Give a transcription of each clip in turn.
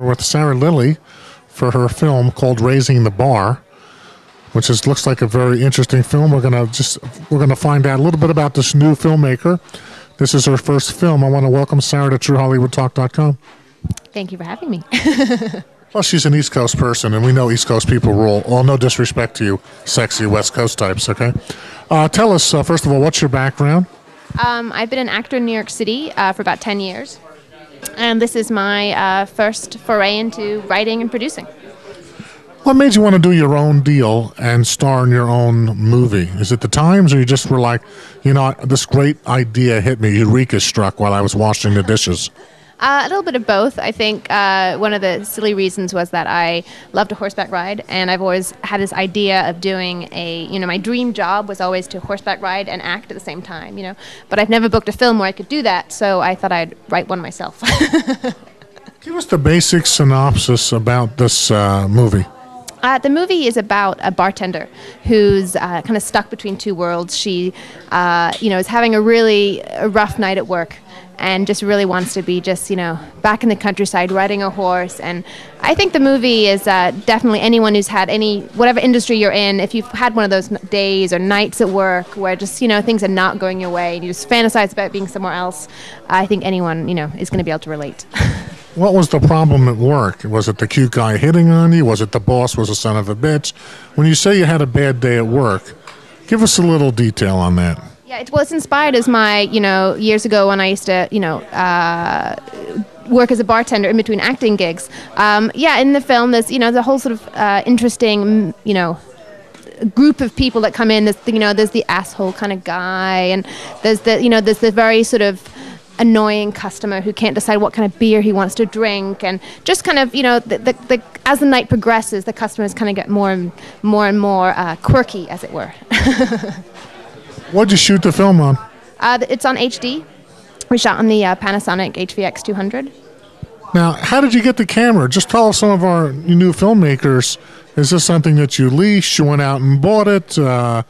With Sarah Lilly for her film called Raising the Bar, which looks like a very interesting film. We're gonna find out a little bit about this new filmmaker. This is her first film. I want to welcome Sarah to TrueHollywoodTalk.com. Thank you for having me. Well, she's an East Coast person, and we know East Coast people rule. All no disrespect to you, sexy West Coast types. Okay, tell us first of all, what's your background? I've been an actor in New York City for about 10 years. And this is my first foray into writing and producing. What made you want to do your own deal and star in your own movie? Is it the times, or you just were like, you know, this great idea hit me, Eureka struck while I was washing the dishes? A little bit of both. I think one of the silly reasons was that I love to horseback ride, and I've always had this idea of doing my dream job was always to horseback ride and act at the same time, But I've never booked a film where I could do that, so I thought I'd write one myself. Give us the basic synopsis about this movie. The movie is about a bartender who's kind of stuck between two worlds. She, is having a really rough night at work and just really wants to be back in the countryside riding a horse. And I think the movie is definitely anyone who's had whatever industry you're in, if you've had one of those days or nights at work where just, things are not going your way and you just fantasize about being somewhere else, I think anyone, is going to be able to relate. What was the problem at work? Was it the cute guy hitting on you? Was it the boss was a son of a bitch? When you say you had a bad day at work, give us a little detail on that. Yeah, it was inspired as my, years ago when I used to, work as a bartender in between acting gigs. In the film, there's, the whole sort of interesting, group of people that come in. There's the asshole kind of guy, and there's the very sort of annoying customer who can't decide what kind of beer he wants to drink, and just kind of as the night progresses, the customers kind of get more and more quirky, as it were. What'd you shoot the film on? It's on HD. We shot on the Panasonic HVX 200. Now, how did you get the camera? Just tell some of our new filmmakers. Is this something that you leased? You went out and bought it? How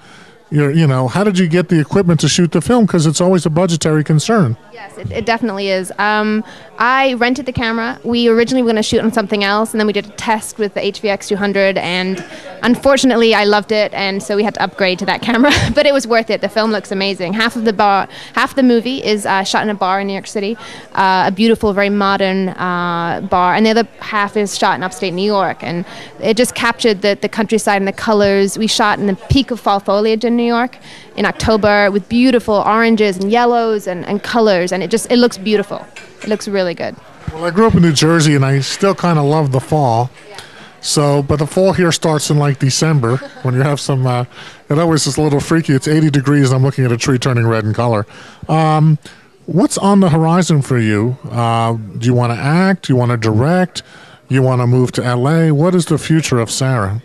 did you get the equipment to shoot the film? Because it's always a budgetary concern. Yes, it definitely is. I rented the camera. We originally were going to shoot on something else, and then we did a test with the HVX 200, and unfortunately I loved it, and so we had to upgrade to that camera. But it was worth it. The film looks amazing. Half the movie is shot in a bar in New York City, a beautiful, very modern bar, and the other half is shot in upstate New York, and it just captured the countryside and the colors. We shot in the peak of fall foliage in New York in October with beautiful oranges and yellows and colors, and it looks beautiful. It looks really good. Well, I grew up in New Jersey, and I still kind of love the fall. Yeah. So, but the fall here starts in like December when you have some, it always is a little freaky. It's 80 degrees and I'm looking at a tree turning red in color. What's on the horizon for you? Do you want to act? Do you want to direct? You want to move to LA? What is the future of Sarah?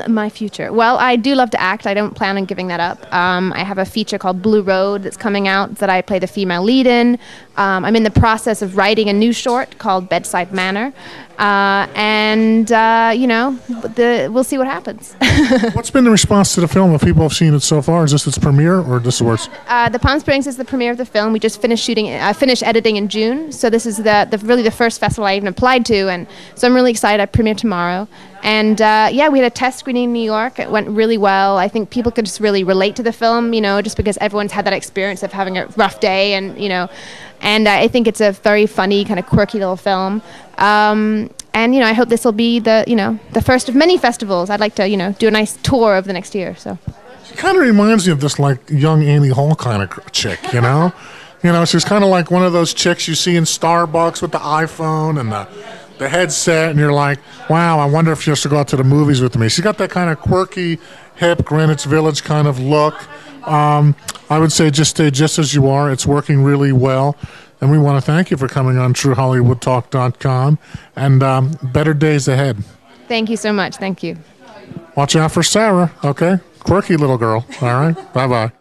My future. Well, I do love to act. I don't plan on giving that up. I have a feature called Blue Road that's coming out that I play the female lead in. I'm in the process of writing a new short called Bedside Manor. We'll see what happens. What's been the response to the film? If people have seen it so far, is this its premiere or this worse? The Palm Springs is the premiere of the film. We just finished editing in June. So this is really the first festival I even applied to, and so I'm really excited. I premiere tomorrow. And we had a test screening in New York. It went really well. I think people could just really relate to the film, just because everyone's had that experience of having a rough day, and I think it's a very funny, kind of quirky little film. I hope this will be the first of many festivals. I'd like to, do a nice tour over the next year. So. She kind of reminds me of this like young Annie Hall kind of chick, she's kind of like one of those chicks you see in Starbucks with the iPhone and the headset, and you're like, wow, I wonder if she has to go out to the movies with me. She's got that kind of quirky, hip, Greenwich Village kind of look. I would say just stay just as you are. It's working really well. And we want to thank you for coming on TrueHollywoodTalk.com, and better days ahead. Thank you so much. Thank you. Watch out for Sarah, okay? Quirky little girl, all right? Bye-bye.